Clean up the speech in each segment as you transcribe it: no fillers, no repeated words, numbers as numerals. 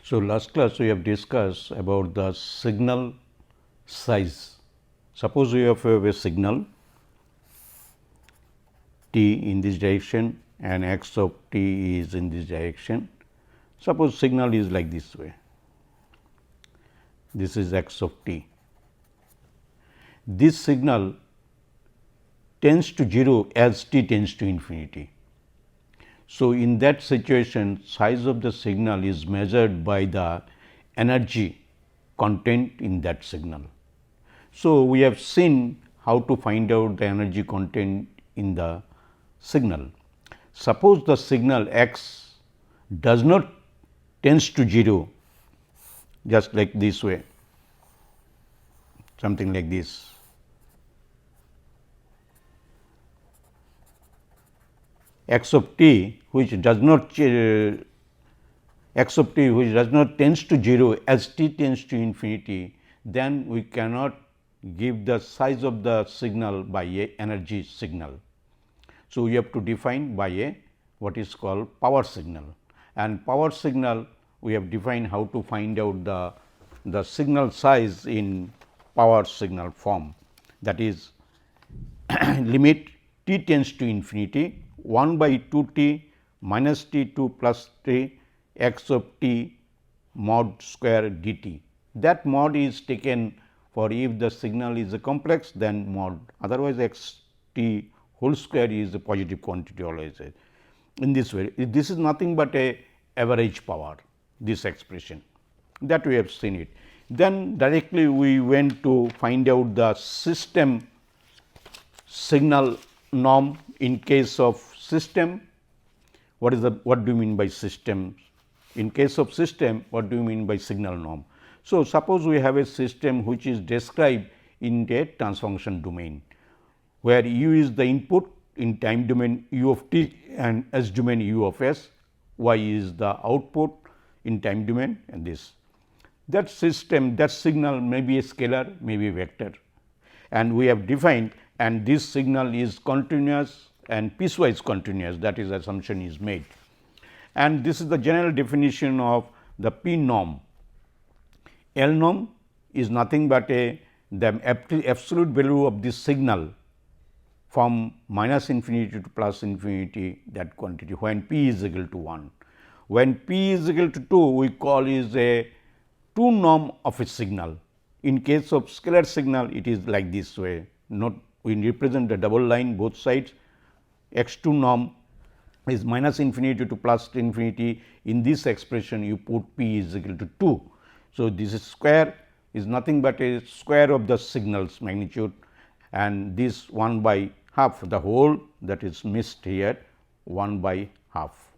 So, last class we have discussed about the signal size. Suppose we have a signal t in this direction and x of t is in this direction. Suppose signal is like this way, this is x of t. This signal tends to 0 as t tends to infinity. So, in that situation size of the signal is measured by the energy content in that signal. So, we have seen how to find out the energy content in the signal. Suppose the signal x does not tends to 0, just like this way, something like this. X of t which does not x of t which does not tends to 0 as t tends to infinity, then we cannot give the size of the signal by a energy signal. So, we have to define by a what is called power signal, and power signal we have defined how to find out the signal size in power signal form, that is limit t tends to infinity 1 by 2 t minus t 2 plus t x of t mod square dt. That mod is taken for if the signal is a complex, then mod, otherwise x t whole square is a positive quantity always. In this way, this is nothing but a average power, this expression, that we have seen it. Then directly we went to find out the system signal norm. In case of system, what do you mean by system? In case of system, what do you mean by signal norm? So, suppose we have a system which is described in a transfunction domain, where u is the input in time domain u of t and s domain u of s, y is the output in time domain, and this. That system, that signal may be a scalar, may be a vector, and we have defined, and this signal is continuous and piecewise continuous, that is assumption is made. And this is the general definition of the P norm. L norm is nothing but the absolute value of this signal from minus infinity to plus infinity, that quantity when p is equal to 1. When p is equal to 2, we call is a 2 norm of a signal. In case of scalar signal, it is like this way, not we represent the double line both sides, x 2 norm is minus infinity to plus infinity. In this expression you put p is equal to 2. So, this is square is nothing but a square of the signal's magnitude, and this 1 by half, the whole that is missed here 1 by half.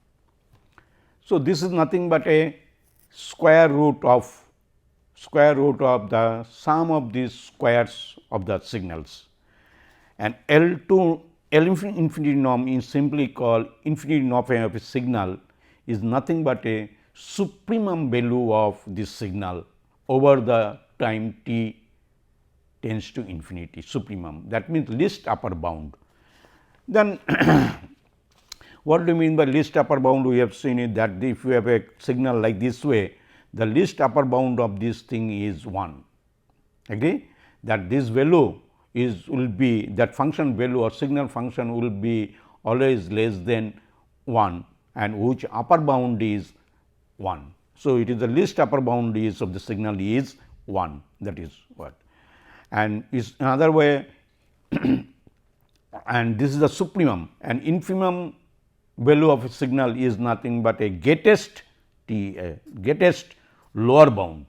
So, this is nothing but a square root of the sum of these squares of the signals, and L infinity norm is simply called infinity norm of a signal is nothing but a supremum value of this signal over the time t tends to infinity, supremum, that means least upper bound. Then what do you mean by least upper bound? We have seen it that if you have a signal like this way, the least upper bound of this thing is 1, agree that this value will be that function value or signal function will be always less than 1, and which upper bound is 1. So, it is the least upper bound is of the signal is 1, that is what, and is another way and this is the supremum, and infimum value of a signal is nothing but a greatest lower bound.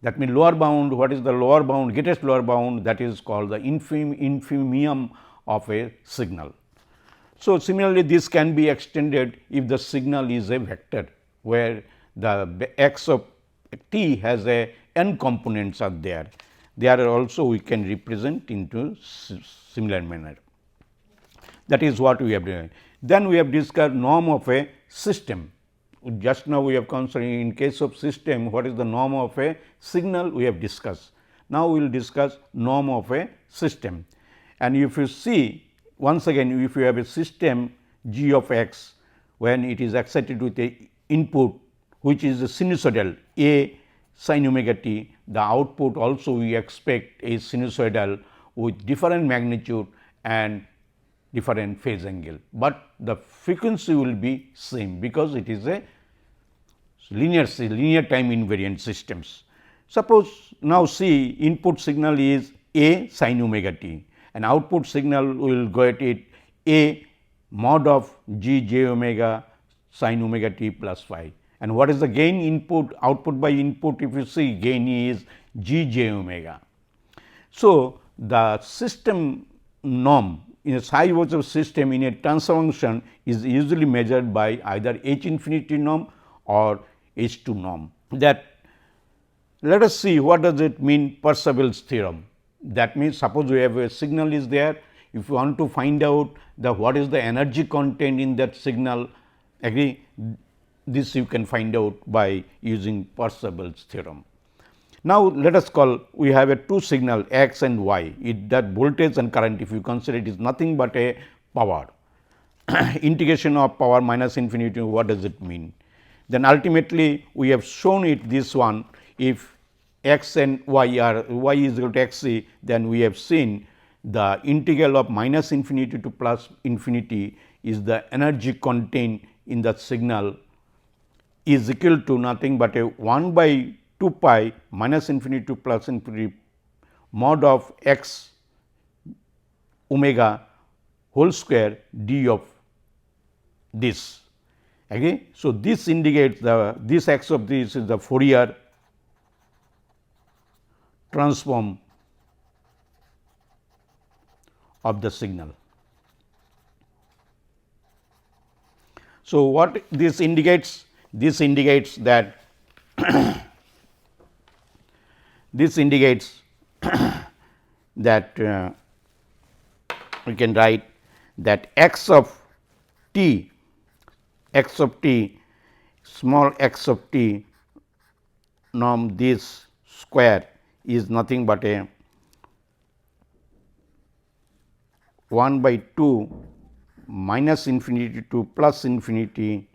That means, lower bound, what is the lower bound, greatest lower bound, that is called the infimium of a signal. So, similarly, this can be extended if the signal is a vector, where the x of t has a n components are there. They are also we can represent into similar manner. That is what we have done. Then we have discussed norm of a system. Just now we have considered in case of system, what is the norm of a signal we have discussed. Now, we will discuss norm of a system, and if you see once again, if you have a system g of x, when it is excited with a input which is the sinusoidal A sin omega t, the output also we expect is sinusoidal with different magnitude and different phase angle, but the frequency will be same because it is a linear time invariant systems. Suppose now see input signal is A sin omega t and output signal will get it A mod of g j omega sin omega t plus phi. And what is the gain input output by input, if you see gain is g j omega. So, the system norm in a high voltage system in a transfer function is usually measured by either H infinity norm or H 2 norm. That let us see what does it mean Parseval's theorem. That means, suppose we have a signal is there, if you want to find out the what is the energy content in that signal, agree, this you can find out by using Parseval's theorem. Now, let us call we have a two signal x and y, that voltage and current if you consider it is nothing but a power integration of power minus infinity, what does it mean? Then ultimately we have shown it this one, if x and y are y is equal to x c, then we have seen the integral of minus infinity to plus infinity is the energy contained in the signal is equal to nothing but a 1 by 2 pi minus infinity to plus infinity mod of x omega whole square d of this. Okay. So, this indicates the this x of this is the Fourier transform of the signal. So, what this indicates? This indicates that this indicates that we can write that x of t small x of t norm this square is nothing but a 1 by 2 minus infinity to plus infinity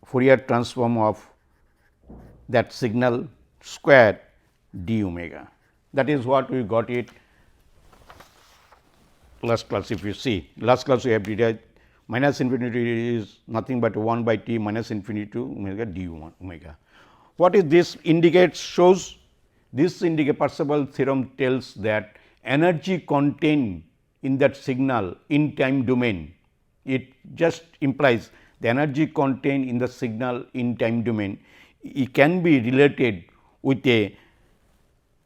Fourier transform of that signal square d omega. That is what we got it last class. If you see last class we have derived minus infinity is nothing but 1 by t minus infinity to omega d omega. What is this indicates shows this indicate Parseval's theorem tells that energy contained in that signal in time domain, it just implies the energy contained in the signal in time domain, it can be related with a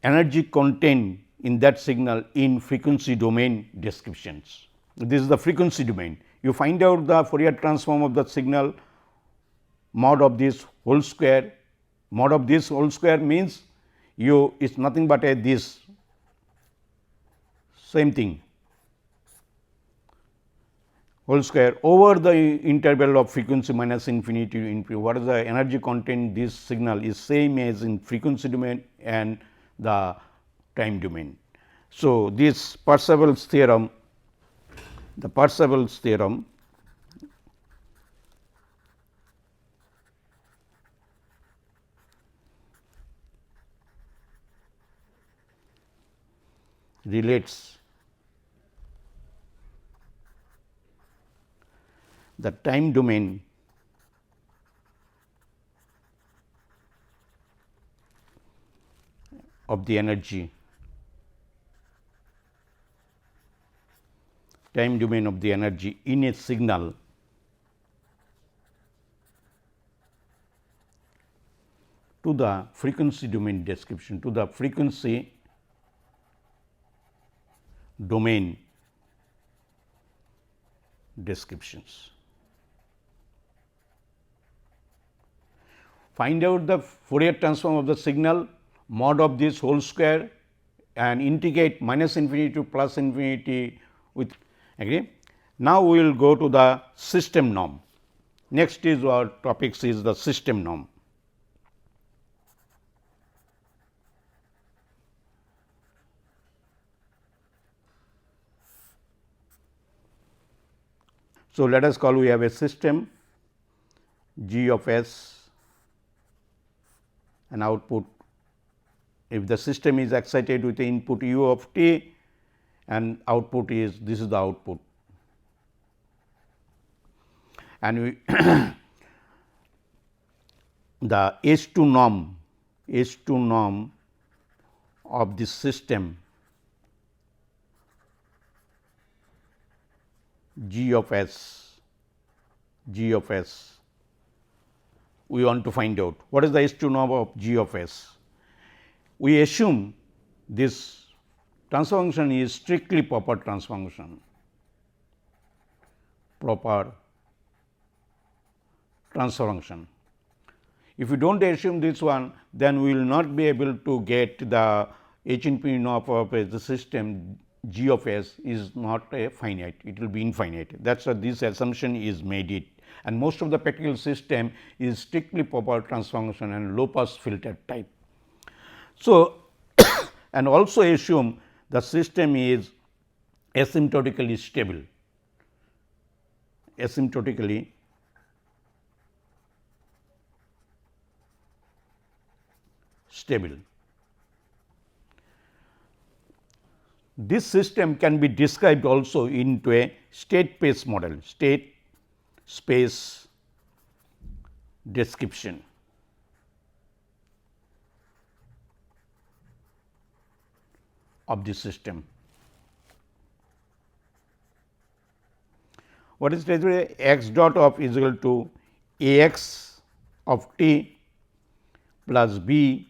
energy contained in that signal in frequency domain descriptions. This is the frequency domain. You find out the Fourier transform of the signal mod of this whole square, mod of this whole square means you is nothing but a this same thing whole square over the interval of frequency minus infinity to infinity. What is the energy content this signal is same as in frequency domain and the time domain. So, this Parseval's theorem, the Parseval's theorem relates the time domain of the energy, time domain of the energy in a signal to the frequency domain description, to the frequency domain descriptions. Find out the Fourier transform of the signal mod of this whole square and integrate minus infinity to plus infinity with agree. Now, we will go to the system norm. Next is our topics is the system norm. So, let us call we have a system G of S and output, if the system is excited with the input u of t and output is, this is the output, and we the H2 norm of this system G of S, we want to find out what is the H2 norm of G of S. We assume this transfer function is strictly proper transfer function, If you do not assume this one, then we will not be able to get the H infinity norm of the system G of S is not a finite, it will be infinite. That is why this assumption is made it, and most of the practical system is strictly proper transfer function and low pass filter type. So, and also assume the system is asymptotically stable, This system can be described also into a state space model, state space description. Of the system. What is it? X dot of is equal to A x of t plus B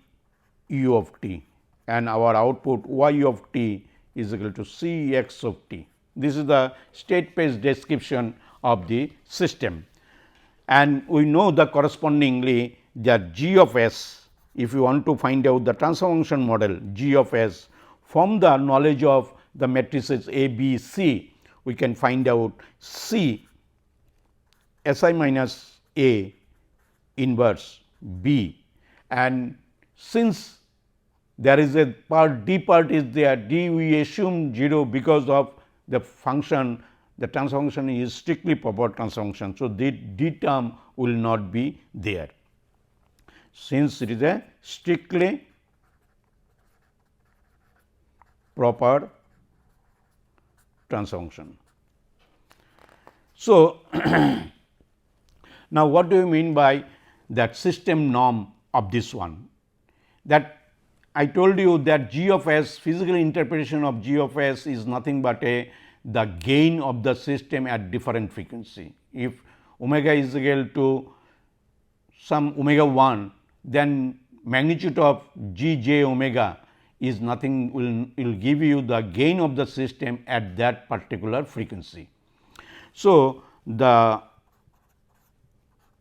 u of t, and our output y of t is equal to C x of t. This is the state space description of the system, and we know the correspondingly that G of S, if you want to find out the transfer function model G of S from the knowledge of the matrices A, B, C, we can find out C S I minus A inverse B, and since there is a part D part is there, D we assume 0 because of the function, the transfer function is strictly proper transfer function. So, the D term will not be there, since it is a strictly proper transfer function. So, now what do you mean by that system norm of this one? That I told you that G of S, physical interpretation of G of S is nothing but the gain of the system at different frequency. If omega is equal to some omega 1, then magnitude of G j omega is nothing, will give you the gain of the system at that particular frequency. So, the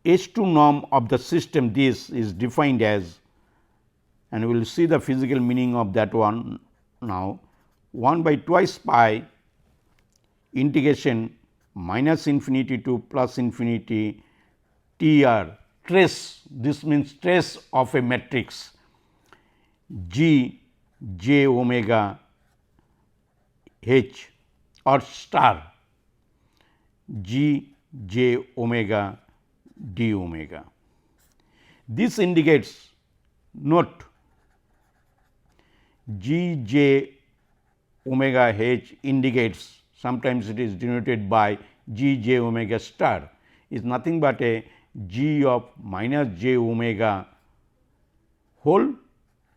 H2 norm of the system, this is defined as, and we will see the physical meaning of that one now, 1 by twice pi integration minus infinity to plus infinity T r trace, this means trace of a matrix G j omega h or star G j omega d omega. This indicates, note, G j omega h indicates, sometimes it is denoted by G j omega star, is nothing but a G of minus j omega whole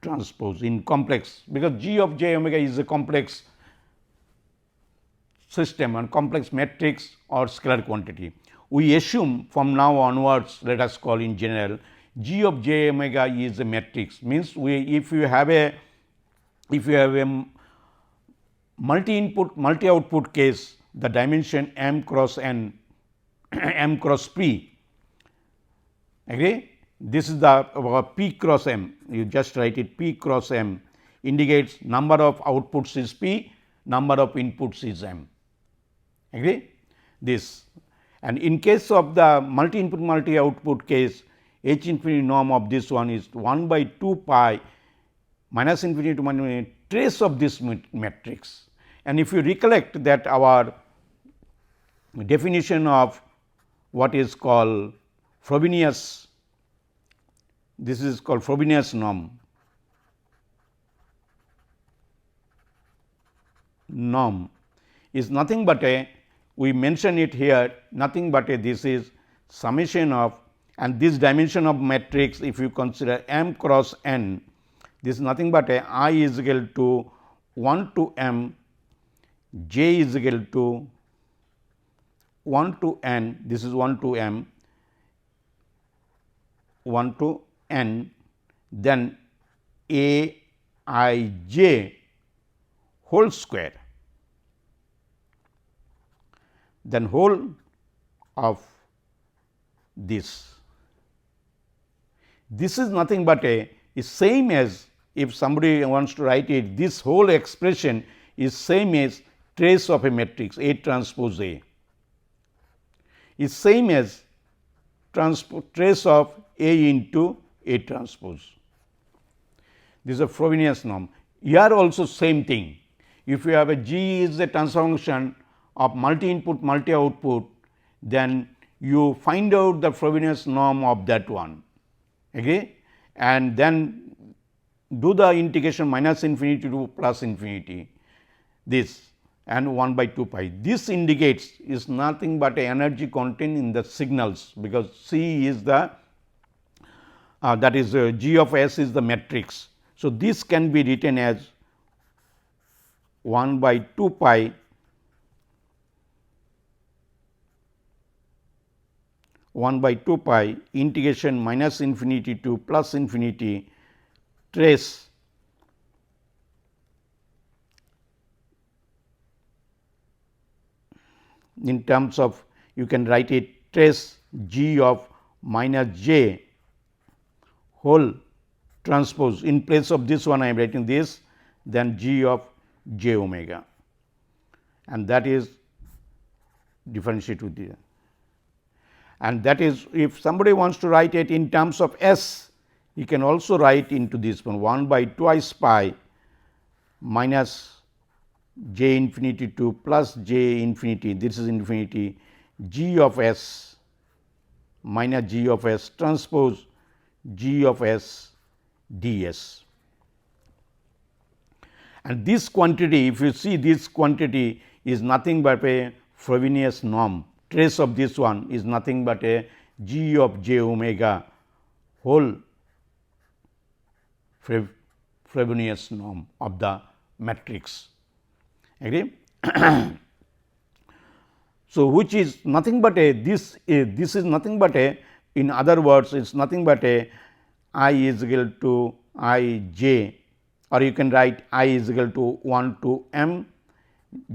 transpose in complex, because G of j omega is a complex system and complex matrix or scalar quantity. We assume from now onwards, let us call in general, G of j omega is a matrix, means we, if you have a multi input multi output case, the dimension m cross n m cross p, agree. This is the p cross m, you just write it, p cross m indicates number of outputs is p, number of inputs is m, agree this. And in case of the multi input multi output case, H infinity norm of this one is 1 by 2 pi minus infinity to minus trace of this matrix. And if you recollect that our definition of what is called Frobenius, this is called Frobenius norm. Norm is nothing but a, we mention it here, nothing but a, this is summation of, and this dimension of matrix if you consider m cross n, this is nothing but a I is equal to 1 to m, j is equal to 1 to n, this is 1 to m, 1 to n, then a I j whole square, then whole of this. This is nothing but a, is same as, if somebody wants to write it, this whole expression is same as trace of a matrix A transpose A, is same as trace of A into A transpose. This is a Frobenius norm. Here also same thing. If you have a G is a transfer function of multi input multi output, then you find out the Frobenius norm of that one, okay, and then do the integration minus infinity to plus infinity, this, and 1 by 2 pi. This indicates is nothing but a energy content in the signals, because C is the that is G of S is the matrix. So, this can be written as 1 by 2 pi integration minus infinity to plus infinity trace in terms of, you can write it trace G of minus j whole transpose. In place of this one I am writing this, then G of j omega, and that is differentiate with the, and that is, if somebody wants to write it in terms of S, he can also write into this one 1 by twice pi minus j infinity to plus j infinity, this is infinity, G of S minus G of S transpose G of S d s. And this quantity, if you see, this quantity is nothing but a Frobenius norm, trace of this one is nothing but a G of j omega whole Frobenius norm of the matrix. Agree? So, which is nothing but a, this is nothing but a, in other words, it is nothing but a I is equal to I j, or you can write I is equal to 1 to m,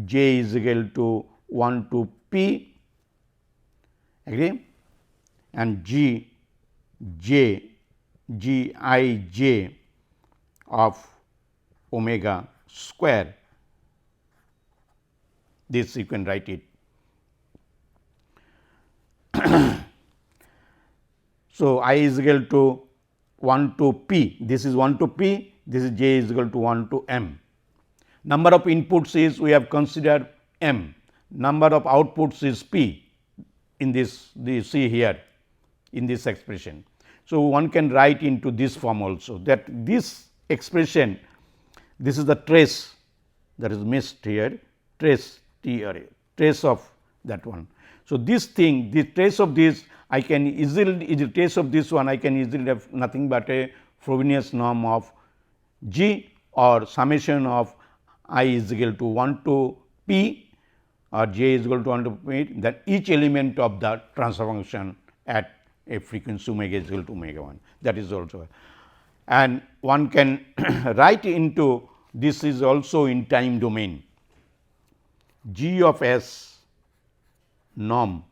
j is equal to 1 to p, agree, and g I j of omega square, this you can write it. So, I is equal to 1 to p, this is 1 to p, this is j is equal to 1 to m. Number of inputs is, we have considered m, number of outputs is p in this, see here in this expression. So, one can write into this form also, that this expression, this is the trace that is missed here, trace T array, trace of that one. So, this thing, the trace of this, I can easily, the trace of this one I can easily have nothing but a Frobenius norm of G or summation of I is equal to 1 to p or j is equal to 1 to p, then each element of the transfer function at a frequency omega is equal to omega 1, that is also. And one can write into this is also in time domain, G of S norm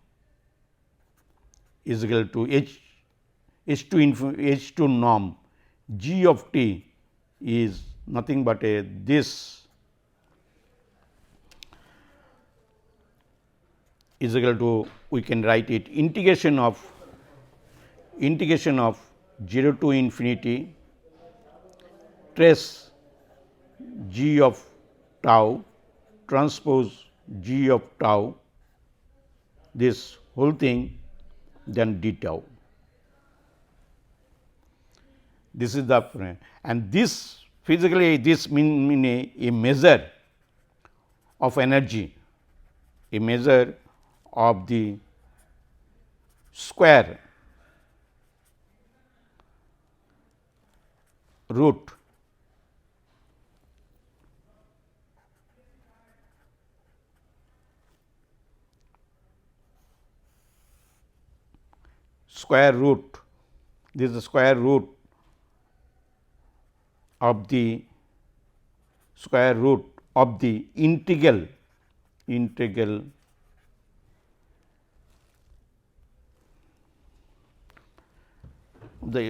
is equal to H2 norm, G of t is nothing but a this is equal to, we can write it integration of 0 to infinity trace G of tau transpose G of tau, this whole thing, then d tau. This is the, and this physically this mean a measure of energy, a measure of the square root square root, this is the square root of the square root of the integral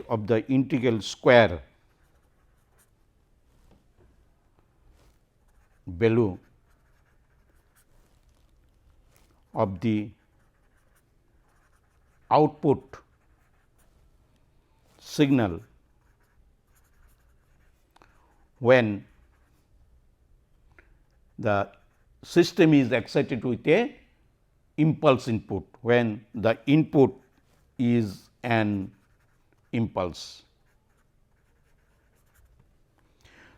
of the integral square value of the output signal when the system is excited with a impulse input, when the input is an impulse.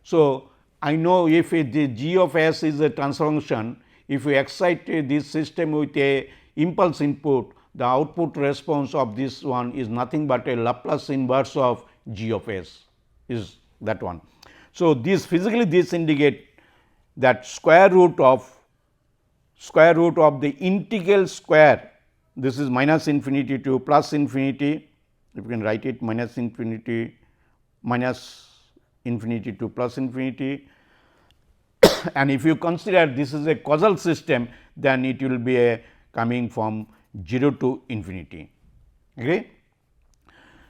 So, I know if the g of s is a transfer function, if we excite this system with a impulse input, the output response of this one is nothing but a Laplace inverse of g of s, is that one. So, this physically this indicate that square root of the integral square, this is minus infinity to plus infinity, if you can write it minus infinity to plus infinity, and if you consider this is a causal system, then it will be a coming from 0 to infinity. Okay?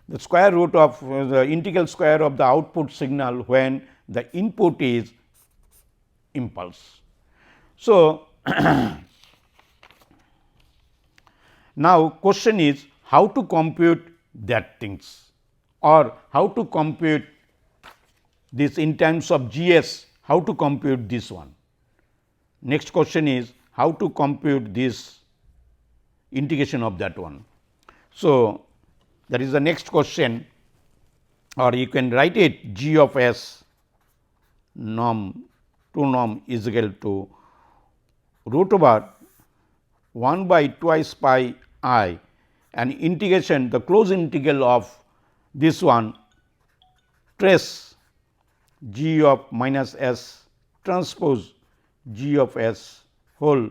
The square root of the integral square of the output signal when the input is impulse. So, now question is how to compute that things, or how to compute this in terms of G s, how to compute this one. Next question is how to compute this integration of that one. So, that is the next question, or you can write it g of s norm 2 norm is equal to root over 1 by twice pi I, and integration the closed integral of this one trace g of minus s transpose g of s whole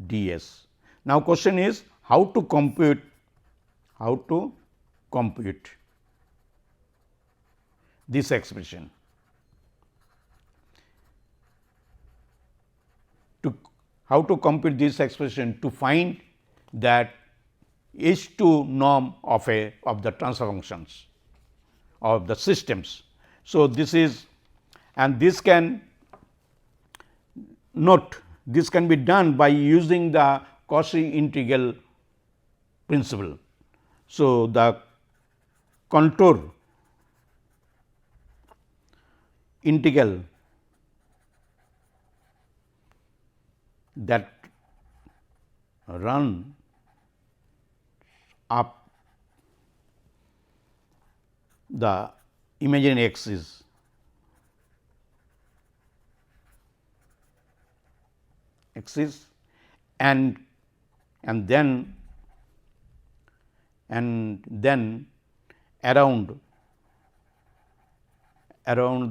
d s. Now, question is how to compute this expression. How to compute this expression to find that H2 norm of the transfer functions of the systems. So, this is, and this can note, this can be done by using the Cauchy integral principle. So, the contour integral that run up the imaginary axis and then around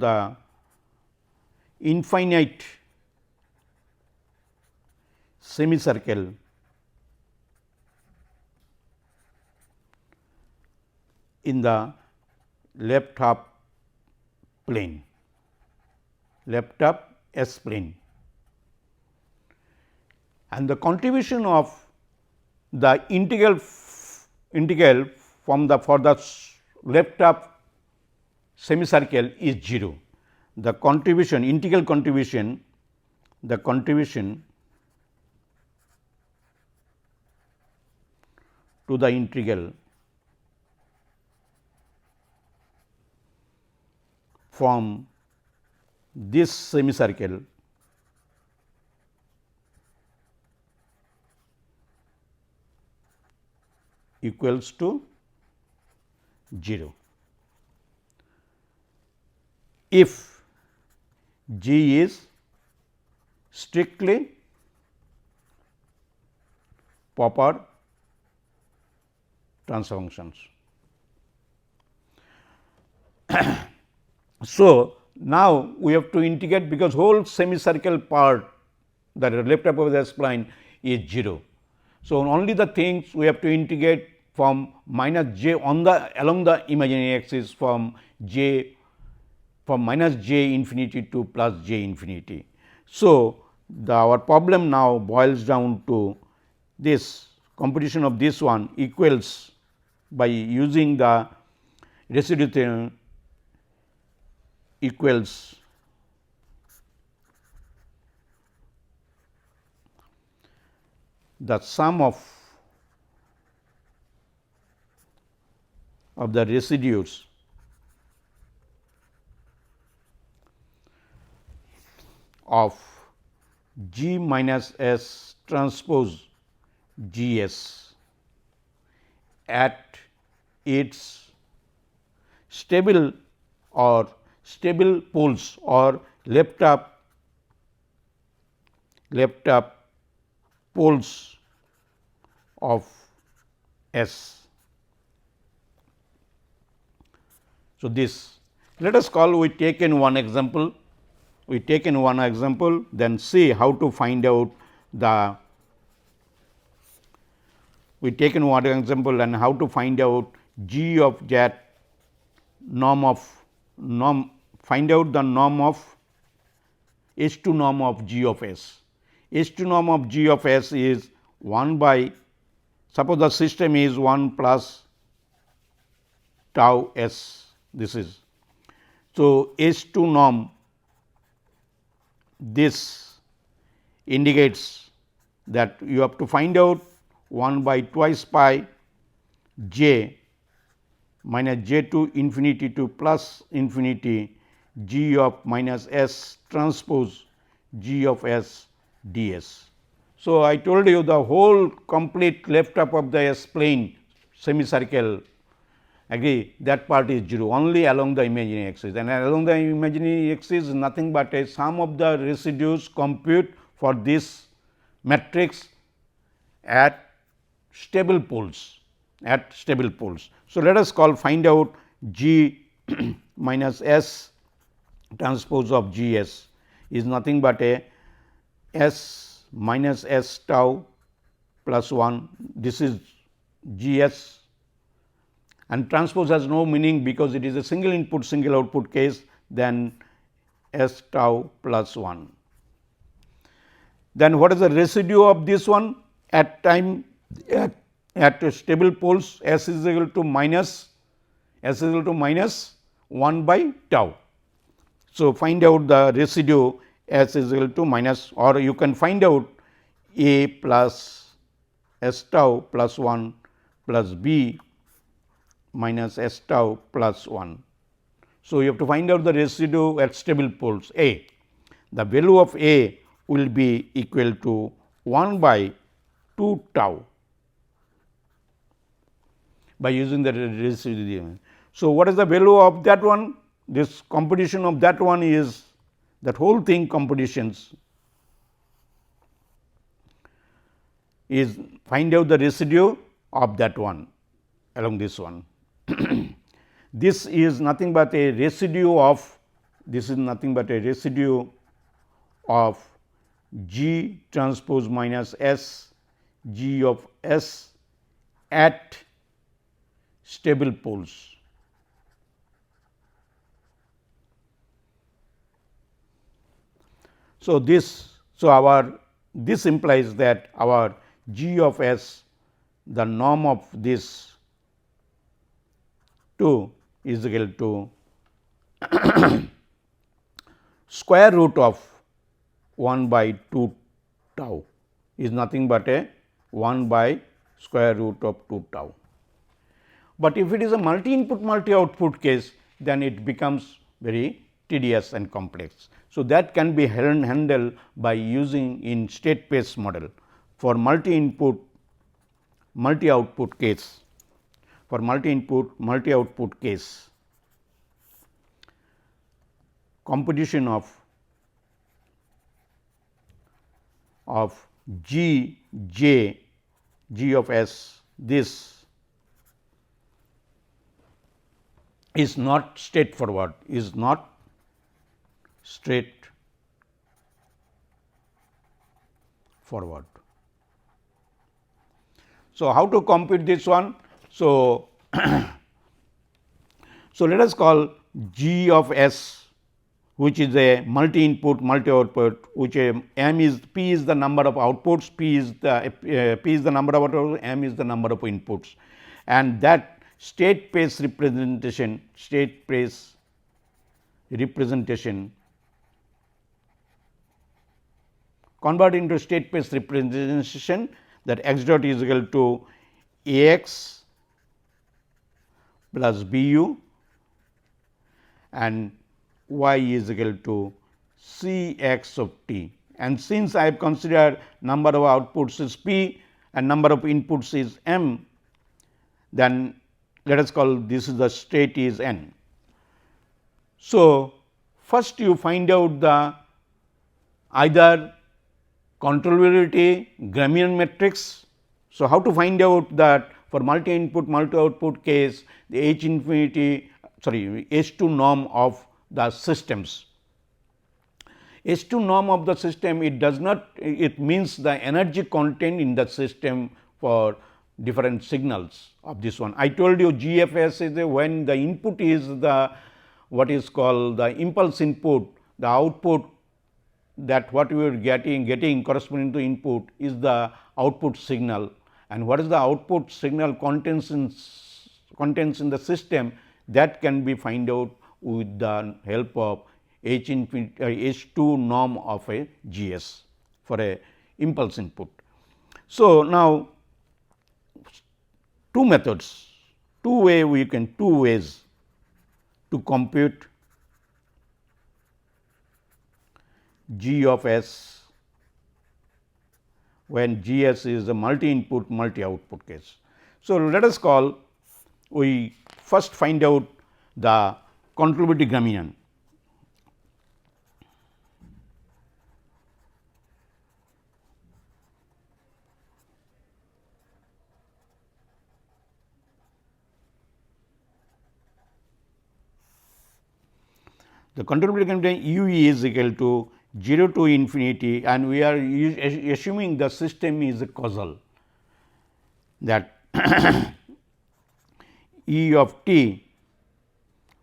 the infinite semicircle in the left half plane, left half S plane, and the contribution of the integral from the for the left half semicircle is 0. The contribution integral contribution, the contribution to the integral from this semicircle equals to 0. if G is strictly proper transfer functions. So, now we have to integrate, because whole semicircle part, the left half of the spline is 0. So, only the things we have to integrate from minus j on the along the imaginary axis from minus j infinity to plus j infinity. So, our problem now boils down to this computation of this one equals by using the residue theorem equals the sum of the residues of G minus S transpose G S at its stable poles or left up poles of S. So, this let us call we take in one example, then see how to find out the we take in one example and how to find out G of that find out the norm of H2 norm of G of S. H2 norm of G of S is 1 by, suppose the system is 1 plus tau S, this is. So, H2 norm, this indicates that you have to find out 1 by twice pi j minus j to infinity to plus infinity G of minus S transpose G of S d S. So, I told you the whole complete left half of the S plane semicircle, agree, that part is 0 only along the imaginary axis, and along the imaginary axis is nothing but a sum of the residues compute for this matrix at stable poles. So, let us find out G minus S transpose of G S is nothing but a S minus S tau plus 1, this is G S, and transpose has no meaning because it is a single input single output case, then S tau plus 1. Then what is the residue of this one at time at stable poles? S is equal to minus 1 by tau. So, find out the residue S is equal to minus, or you can find out A plus S tau plus 1 plus B minus S tau plus 1. So, you have to find out the residue at stable poles A. The value of A will be equal to 1 by 2 tau by using the residue. So, what is the value of that one? This computation of that one is that whole thing computations is find out the residue of that one along this one. This is nothing but a residue of G transpose minus S G of S at stable poles. So, this implies that our G of S, the norm of this 2 is equal to square root of 1 by 2 tau is nothing but a 1 by square root of 2 tau. But if it is a multi input multi output case, then it becomes very tedious and complex. So, that can be handled by using in state space model for multi input multi output case. For multi input multi output case, computation of G j G of S, this is not straightforward, is not straightforward. So, how to compute this one? So, so let us call G of S, which is a multi input multi output, which M is P is the number of outputs, P is the number of outputs, M is the number of inputs, and that state space representation convert into state space representation, that x dot is equal to A x plus B u and y is equal to C x of t. And since I have considered number of outputs is P and number of inputs is M, then let us call this is the state is N. So, first you find out the either controllability Gramian matrix. So, how to find out that for multi input multi output case, the H infinity H2 norm of the systems. H2 norm of the system, it does not, it means the energy content in the system for different signals of this one. I told you GFS is when the input is the what is called the impulse input, the output, that what we are getting corresponding to input is the output signal, and what is the output signal contents in the system, that can be find out with the help of H2 norm of a GS for a impulse input. So, now two methods, two ways to compute G of S when G S is a multi input multi output case. So, let us call, we first find out the contributive Gramian. The contributive Gramian U e is equal to 0 to infinity, and we are assuming the system is causal, that E of t,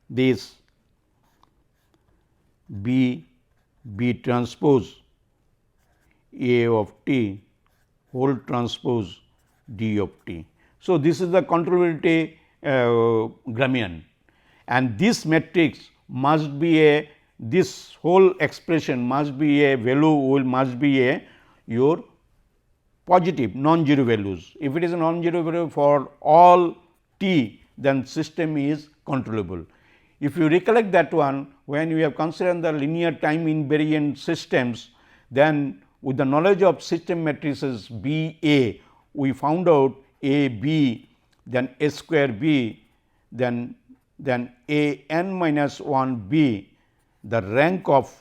this B transpose A of t whole transpose D of t. So, this is the contributive Gramian, and this matrix must be a, this whole expression must be a value must be a your positive non-zero values. If it is a non-zero value for all t, then system is controllable. If you recollect that one, when we have considered the linear time invariant systems, then with the knowledge of system matrices B A, we found out A B, then A square B, then A n minus 1 B, the rank of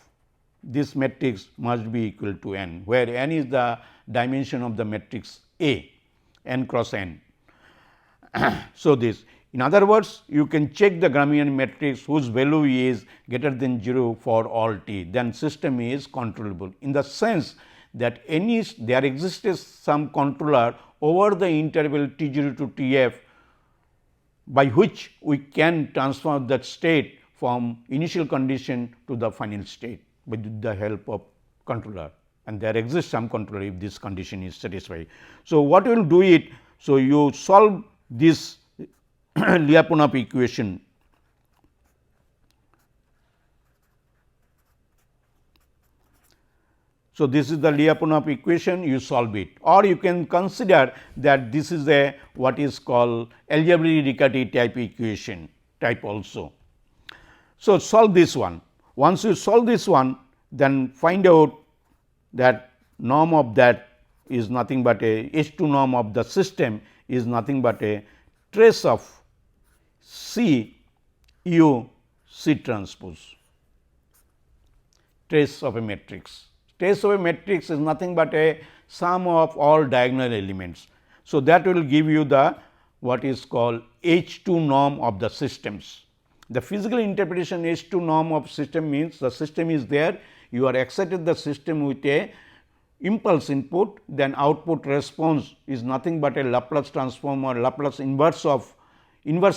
this matrix must be equal to n, where n is the dimension of the matrix A, n cross n. So, this, in other words, you can check the Gramian matrix whose value is greater than 0 for all t, then system is controllable, in the sense that there exists some controller over the interval t 0 to t f, by which we can transform that state from initial condition to the final state with the help of controller, and there exists some controller if this condition is satisfied. So, what we will do it? So, you solve this Lyapunov equation. So, this is the Lyapunov equation, you solve it, or you can consider that this is a what is called Algebraic-Riccati type equation type also. So, solve this one. Once you solve this one, then find out that norm of that is nothing but a H2 norm of the system is nothing but a trace of C u C transpose. trace of a matrix. Trace of a matrix is nothing but a sum of all diagonal elements. So, that will give you the what is called H2 norm of the systems. The physical interpretation H2 norm of system means the system is there, you are excited the system with a impulse input, then output response is nothing but a Laplace transform or Laplace inverse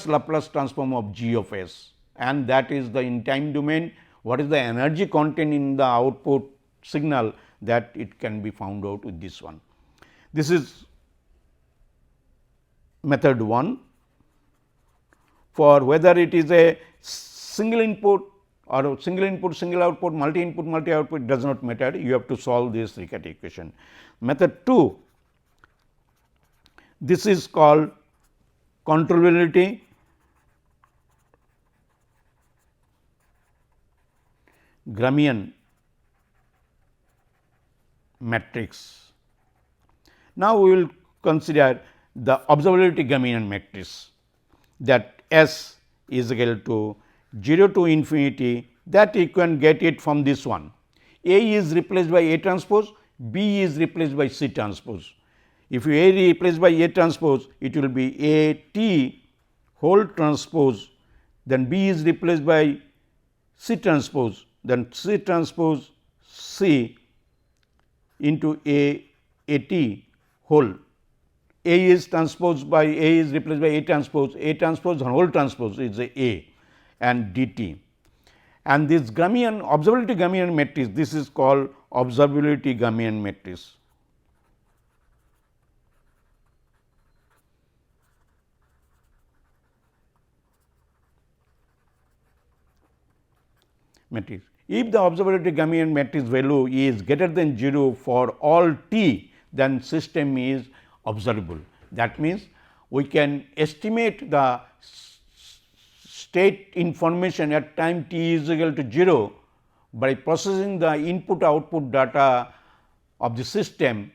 Laplace transform of G of S, and that is the in time domain. What is the energy content in the output signal, that it can be found out with this one. This is method 1. For whether it is a single input or single input, single output, multi input, multi output, does not matter, you have to solve this Riccati equation. Method 2, this is called controllability Gramian matrix. Now, we will consider the observability Gramian matrix, that S is equal to 0 to infinity, that you can get it from this one. A is replaced by A transpose, B is replaced by C transpose. If A is replaced by A transpose, it will be A T whole transpose, then B is replaced by C transpose, then C transpose C into A T whole. A is transposed by A is replaced by A transpose and whole transpose is A and dt. And this Gramian observability Gramian matrix, this is called observability Gramian matrix. Matrix. If the observability Gramian matrix value is greater than 0 for all t, then system is observable. That means, we can estimate the state information at time t is equal to 0 by processing the input output data of the system,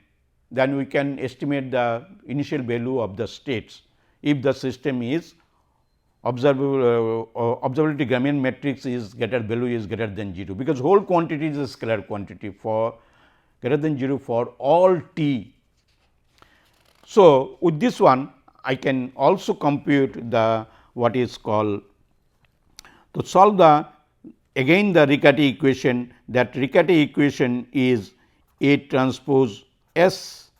then we can estimate the initial value of the states, if the system is observable. Observability Gramian matrix is value is greater than 0, because whole quantity is a scalar quantity for greater than 0 for all t. So, with this one I can also compute the what is called to solve the again the Riccati equation, that Riccati equation is A transpose S,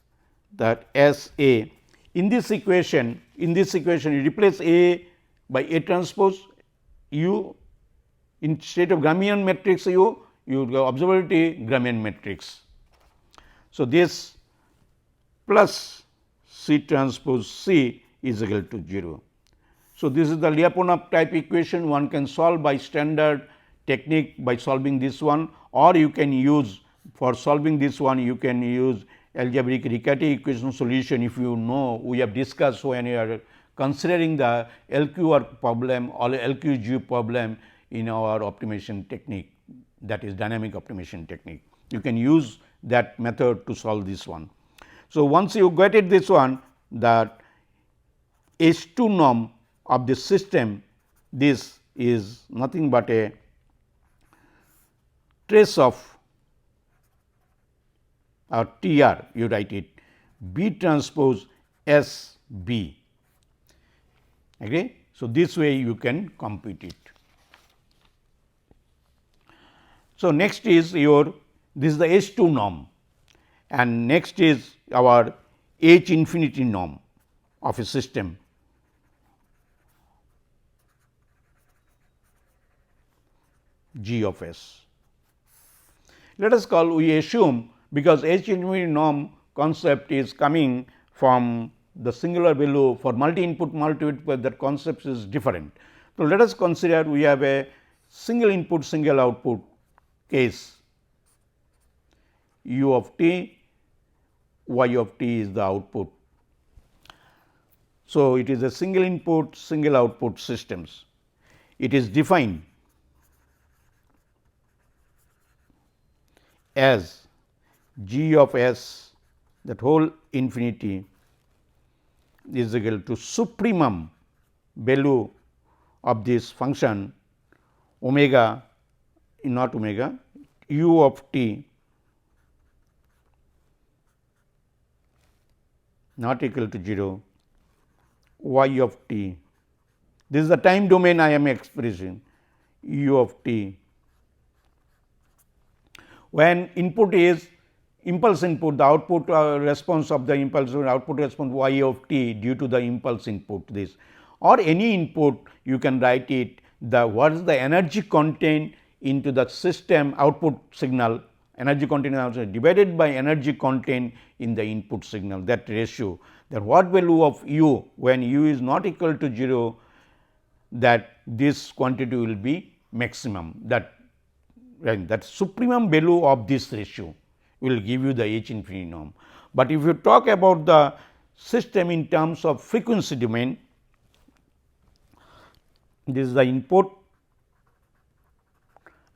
that S A. In this equation you replace A by A transpose U, instead of Gramian matrix you go observability Gramian matrix. So, this plus C transpose C is equal to 0. So, this is the Lyapunov type equation, one can solve by standard technique by solving this one, or you can use for solving this one you can use algebraic Riccati equation solution. If you know, we have discussed when you are considering the LQR problem or LQG problem in our optimization technique, that is dynamic optimization technique. You can use that method to solve this one. So, once you get it this one, that H2 norm of the system, this is nothing but a trace of or TR, you write it B transpose S B. Okay. So, this way you can compute it. So, next is your this is the H2 norm, and next is our H infinity norm of a system. G of S. Let us call, we assume, because H infinity norm concept is coming from the singular value for multi input multi output, that concept is different. So, let us consider we have a single input single output case, u of t, y of t is the output. So, it is a single input single output systems. It is defined as g of s, that whole infinity is equal to supremum value of this function omega, not omega, u of t not equal to 0, y of t, this is the time domain I am expressing, u of t, when input is impulse input, the output response of the impulse output response y of t due to the impulse input this, or any input you can write it the what is the energy content into the system output signal, energy content also divided by energy content in the input signal, that ratio, that what value of u when u is not equal to 0, that this quantity will be maximum, that supremum value of this ratio will give you the H infinity norm. But if you talk about the system in terms of frequency domain, this is the input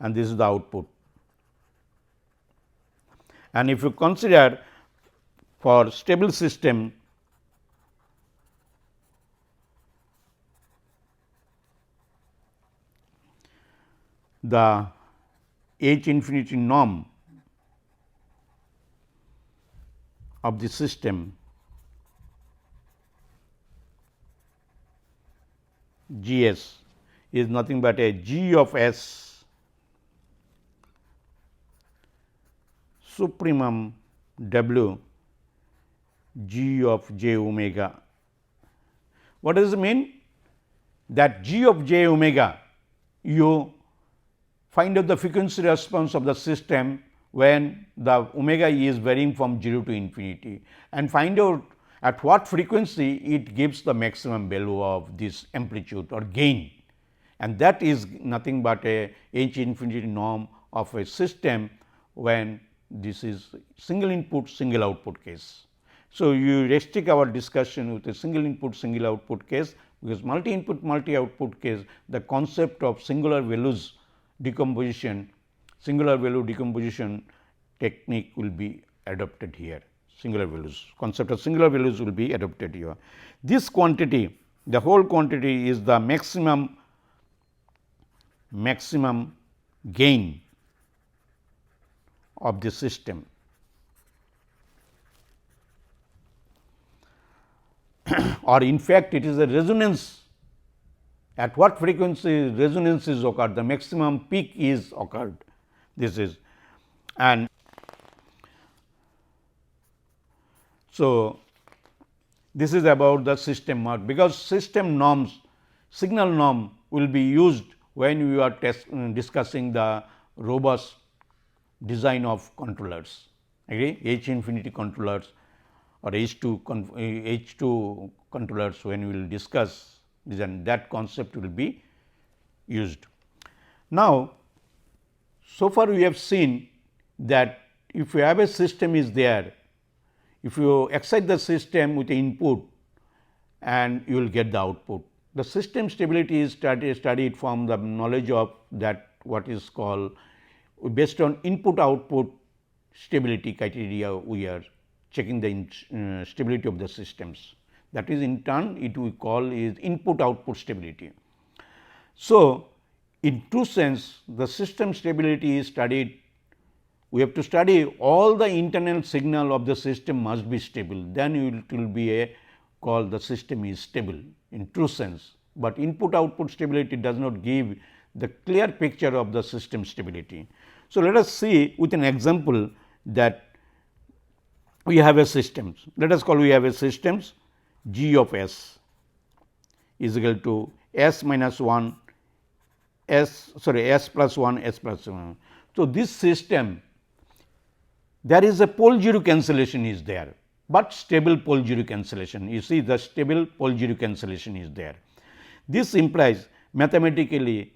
and this is the output. And if you consider for stable system, the H infinity norm of the system G s is nothing but a G of S supremum W G of j omega. What does it mean? That G of j omega, you find out the frequency response of the system when the omega is varying from 0 to infinity, and find out at what frequency it gives the maximum value of this amplitude or gain, and that is nothing but a H infinity norm of a system when this is single input single output case. So, you restrict our discussion with a single input single output case, because multi input multi output case the concept of singular values decomposition, singular value decomposition technique will be adopted here, singular values, concept of singular values will be adopted here. This quantity, the whole quantity is the maximum gain of the system. Or in fact, it is a resonance, at what frequency resonance is occurred, the maximum peak is occurred, this is. And so, this is about the system mark, because system norms, signal norm will be used when we are discussing the robust design of controllers, agree, H infinity controllers or H 2 controllers, when we will discuss design, that concept will be used. Now, so far we have seen that if you have a system is there, if you excite the system with input and you will get the output. The system stability is studied from the knowledge of that what is called based on input output stability criteria, we are checking the stability of the systems, that is in turn it we call is input output stability. So, in true sense the system stability is studied, we have to study all the internal signal of the system must be stable, then it will be a called the system is stable in true sense, but input output stability does not give the clear picture of the system stability. So, let us see with an example that we have a system, let us call we have a systems G of S is equal to S minus 1 S plus 1 S plus 1. So, this system there is a pole zero cancellation is there, but stable pole zero cancellation, you see the stable pole zero cancellation is there. This implies mathematically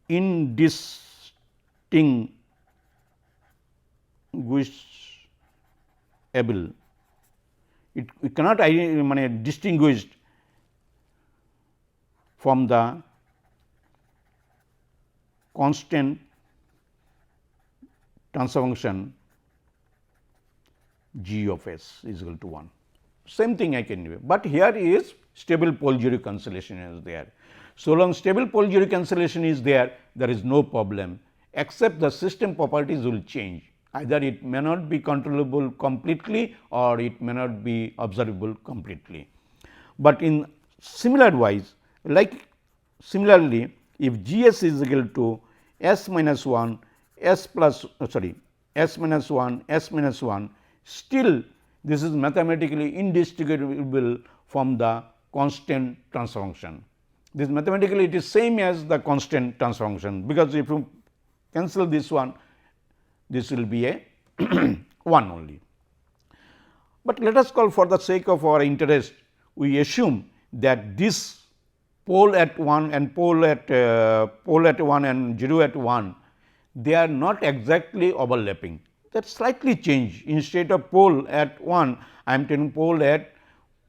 indistinguishable, it cannot distinguished from the constant transfer function G of S is equal to 1. same thing I can do, but here is stable pole zero cancellation is there. So long stable pole zero cancellation is there, there is no problem, except the system properties will change. Either it may not be controllable completely or it may not be observable completely. But in similar wise, like similarly, if G s is equal to s minus 1 s plus s minus 1 s minus 1, still this is mathematically indistinguishable from the constant transfer function. This mathematically it is same as the constant transfer function, because if you cancel this one, this will be a 1 only. But let us call, for the sake of our interest, we assume that this pole at 1 and pole at 1 and 0 at 1, they are not exactly overlapping, that slightly change. Instead of pole at 1, I am taking pole at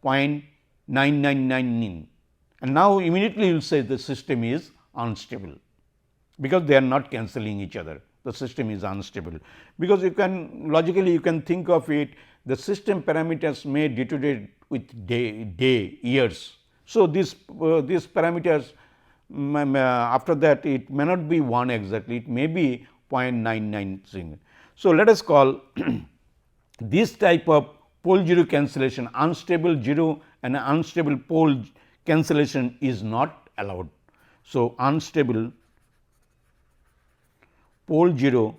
0.999, and now immediately you will say the system is unstable, because they are not cancelling each other, the system is unstable. Because you can logically you can think of it, the system parameters may deteriorate with day years. So, these parameters after that it may not be 1 exactly, it may be 0.99. So, let us call this type of pole zero cancellation, unstable zero and unstable pole cancellation is not allowed. So, unstable pole zero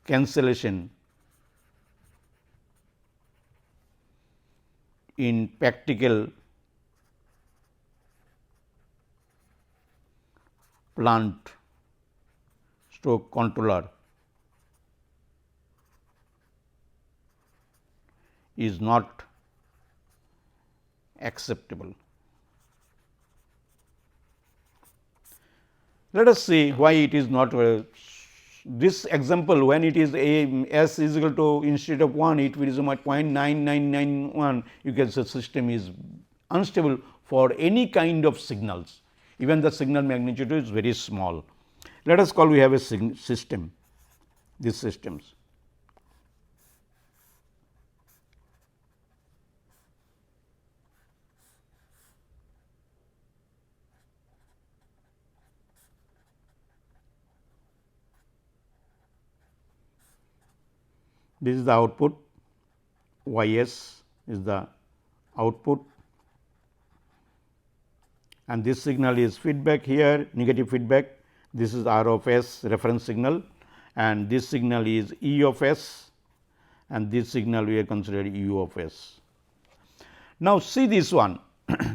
cancellation in practical plant stroke controller is not acceptable. Let us see why it is not. This example, when it is a s is equal to, instead of 1, it will be 0.9991, you can say system is unstable for any kind of signals, even the signal magnitude is very small. Let us call, we have a system, these systems. This is the output, y s is the output, and this signal is feedback here, negative feedback. This is R of s reference signal, and this signal is E of s, and this signal we are considered U of s. Now, see this one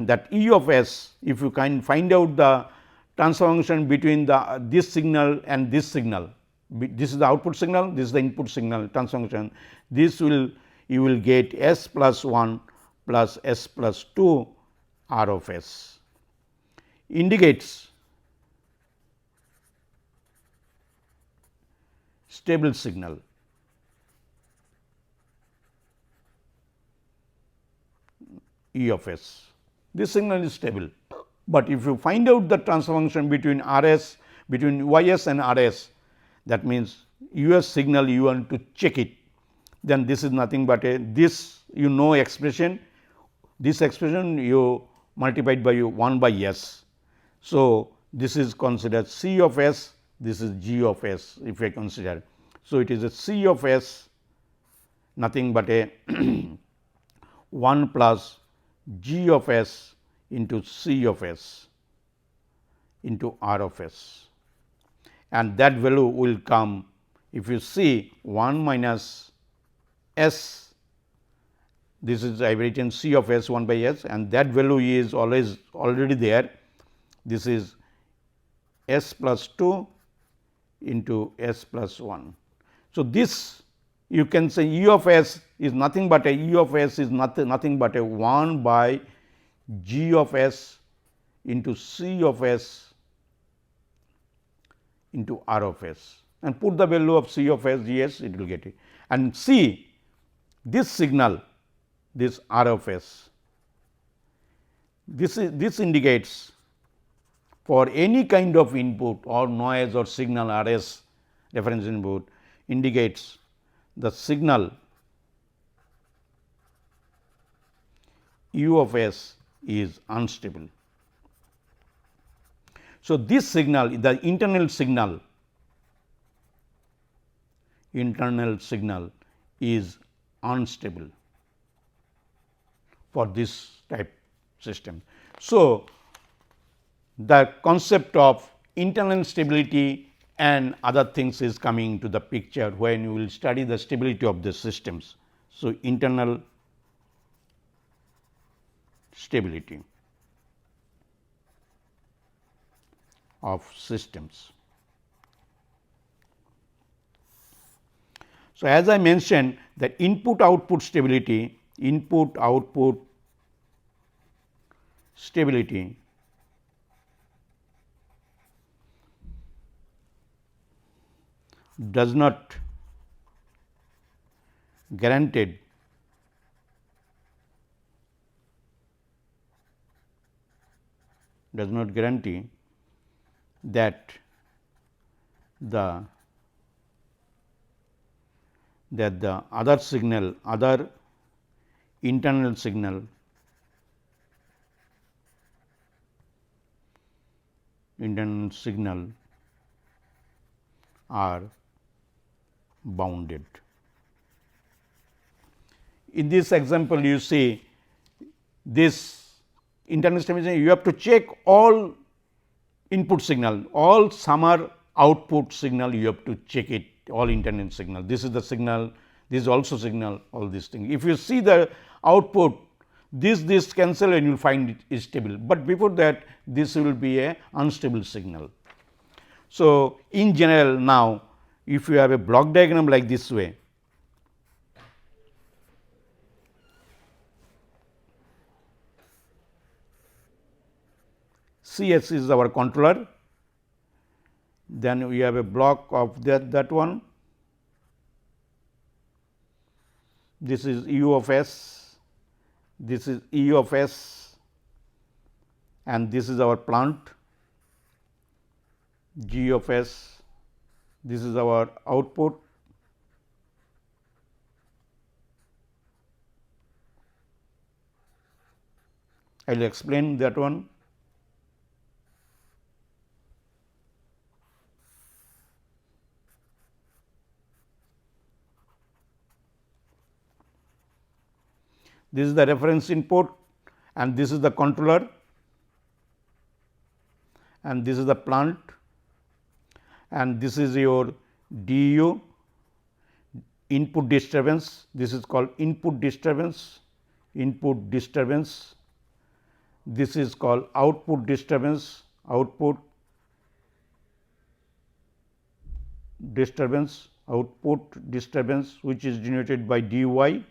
that E of s, if you can find out the transfer function between the this signal and this signal, this is the output signal, this is the input signal transfer function, this will, you will get s plus 1 plus s plus 2 R of s, indicates stable signal. E of s, this signal is stable, but if you find out the transfer function between R s, between y s and R s, that means U s signal you want to check it, then this is nothing but a this you know expression, this expression you multiplied by 1 by s. So, this is considered C of s, this is G of s if I consider. So, it is a C of s, nothing but a 1 plus G of s into C of s into R of s, and that value will come, if you see 1 minus s, this is I have written C of s 1 by s, and that value is always already there. This is s plus 2 into s plus 1. So, this you can say E of s is nothing but a E of s is nothing but a 1 by G of s into C of s into R of s, and put the value of C of s G s, it will get it. And see this signal, this R of s, this indicates for any kind of input or noise or signal R s reference input, indicates the signal U of S is unstable. So, this signal, the internal signal is unstable for this type system. So, the concept of internal stability and other things is coming into the picture when you will study the stability of the systems. So, internal stability of systems. So, as I mentioned that input output stability does not guaranteed does not guarantee that the other internal signal are bounded. In this example, you see this internal stability, you have to check all input signal, all summer output signal, you have to check it, all internal signal. This is the signal, this is also signal, all these things. If you see the output, this cancel and you will find it is stable, but before that this will be a unstable signal. So, in general now, if you have a block diagram like this way, CS is our controller, then we have a block of that one, this is U of S, this is E of S, and this is our plant, G of S, this is our output, I will explain that one. This is the reference input and this is the controller and this is the plant and this is your DU, input disturbance, this is called input disturbance, this is called output disturbance, which is denoted by dy,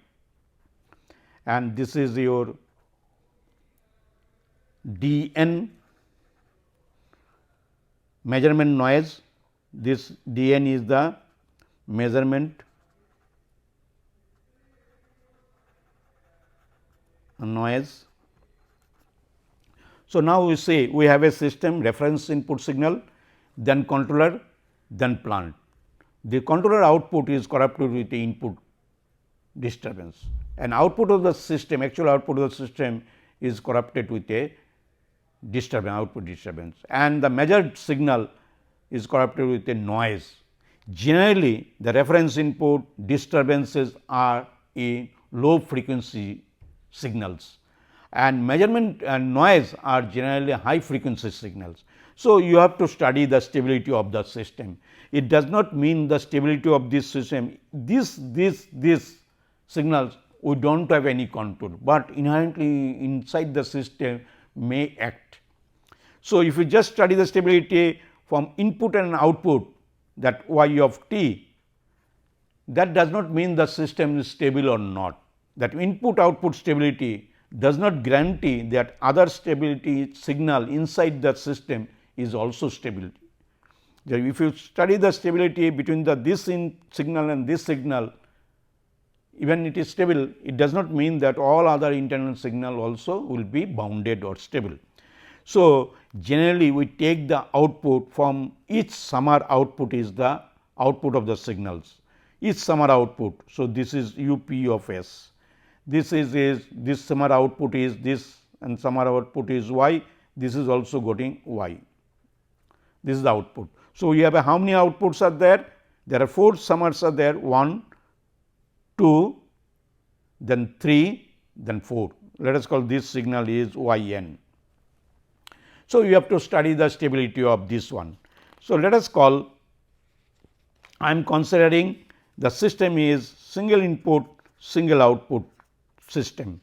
and this is your dn, measurement noise, this dn is the measurement noise. So, now we say we have a system, reference input signal, then controller, then plant. The controller output is corrupted with the input disturbance, and output of the system, actual output of the system is corrupted with a disturbance, output disturbance, and the measured signal is corrupted with a noise. Generally, the reference input disturbances are in low frequency signals, and measurement and noise are generally high frequency signals. So, you have to study the stability of the system. It does not mean the stability of this system, this signals we do not have any contour, but inherently inside the system may act. So, if you just study the stability from input and output, that y of t, that does not mean the system is stable or not. That input output stability does not guarantee that other stability signal inside the system is also stable. If you study the stability between this signal and this signal, even it is stable, it does not mean that all other internal signal also will be bounded or stable. So, generally we take the output from each summer output is the output of the signals, each summer output. So, this is U p of S, this is this summer output is this and summer output is y, this is also getting y. This is the output. So, we have how many outputs are there? There are 4 summers are there 1, 2, then 3, then 4. Let us call this signal is y n. So, you have to study the stability of this one. So, let us call I am considering the system is single input single output system.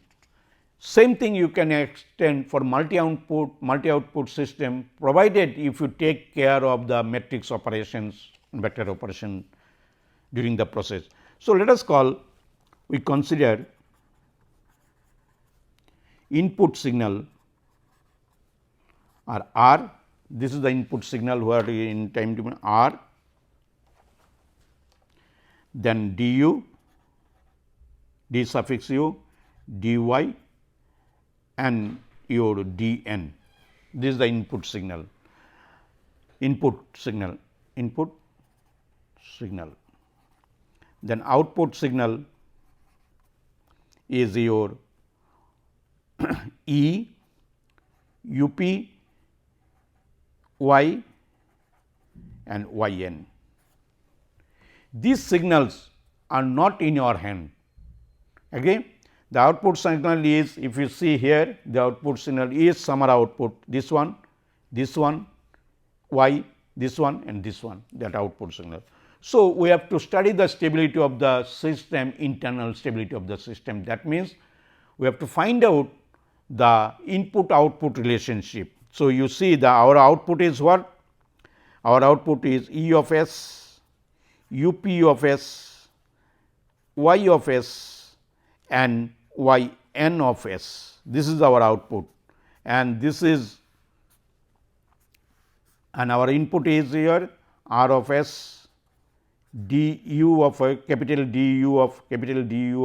Same thing you can extend for multi output system, provided if you take care of the matrix operations vector operation during the process. So, let us call we consider input signal or R, this is the input signal where in time domain R, then du, d suffix u, dy and your dn. This is the input signal, input signal. Then output signal is your E, up, y and yn. These signals are not in your hand. Again, the output signal is, if you see here, the output signal is summer output, this one, y, this one and this one, that output signal. So, we have to study the stability of the system, internal stability of the system. That means, we have to find out the input output relationship. So, you see our output is what? Our output is E of s, up of s, y of s and y n of s. This is our output and this is, and our input is here r of s, du of capital du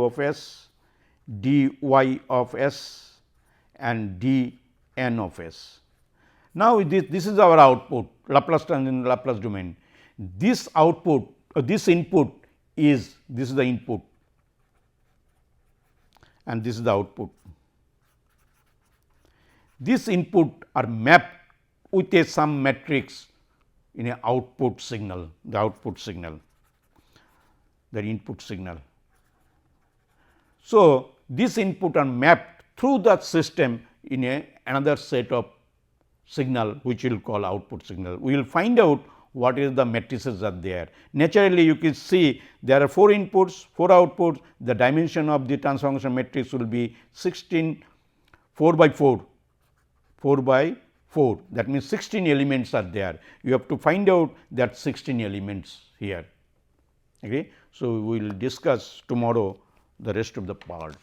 of s, dy of s and dn of s. Now, this is our output Laplace in Laplace domain. This output this input is, this is the input and this is the output. This input are mapped with a some matrix in a output signal, the output signal, the input signal. So, this input are mapped through the system in another set of signal which we will call output signal. We will find out what is the matrices are there. Naturally, you can see there are 4 inputs, 4 outputs, the dimension of the transformation matrix will be 16, 4 by 4, 4 by 4, that means 16 elements are there. You have to find out that 16 elements here. Okay. So, we will discuss tomorrow the rest of the part.